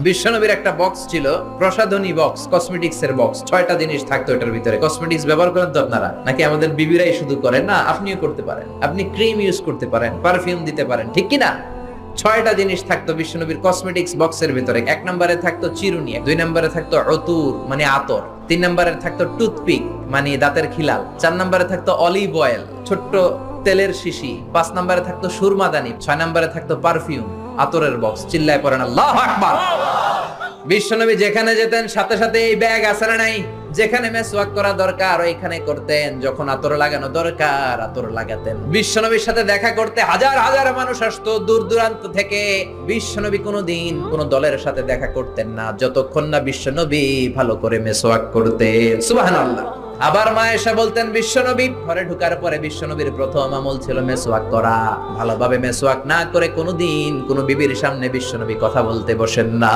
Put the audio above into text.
বিশ্বনবীর একটা বক্স ছিল, প্রসাধনী বক্স, কসমেটিক্স এর বক্স। 6টা জিনিস থাকতো এটার ভিতরে। কসমেটিক্স ব্যবহার করেন তো আপনারা, নাকি আমাদের বিবিরাই শুধু করেন? না, আপনিও করতে পারেন। আপনি ক্রিম ইউজ করতে পারেন, পারফিউম দিতে পারেন, ঠিক কি না? 6টা জিনিস থাকতো বিশ্বনবীর কসমেটিক্স বক্সের ভিতরে। 1 নম্বরে থাকতো চিরুনি, 2 নম্বরে থাকতো অতুর মানে আতর, 3 নম্বরে থাকতো টুথপিক মানে দাঁতের খিলাল, 4 নম্বরে থাকতো অলিভ অয়েল ছোট্ট তেলের শিশি, 5 নম্বরে থাকতো সুরমাদানি, 6 নম্বরে থাকতো পারফিউম আতরের বক্স। চিল্লায় পড়েন আল্লাহু আকবার। বিশ্বনবী যেখানে যেতেন সাথে সাথে এই ব্যাগ আছে না নাই? যেখানে মেসওয়াক করা দরকার ওইখানে করতেন, যখন আতর লাগানো দরকার আতর লাগাতেন। বিশ্বনবীর সাথে দেখা করতে হাজার হাজার মানুষ আসতো দূর দূরান্ত থেকে। বিশ্বনবী কোনোদিন কোন দলের সাথে দেখা করতেন না যতক্ষণ না বিশ্বনবী ভালো করে মেসওয়াক করতেন। সুবহানাল্লাহ। আবার মা এসে বলতেন, বিশ্বনবী ঘরে ঢোকার পরে বিশ্বনবীর প্রথম আমল ছিল মেসওয়াক করা। ভালোভাবে মেসওয়াক না করে কোনোদিন কোন বিবির সামনে বিশ্বনবী কথা বলতে বসেন না।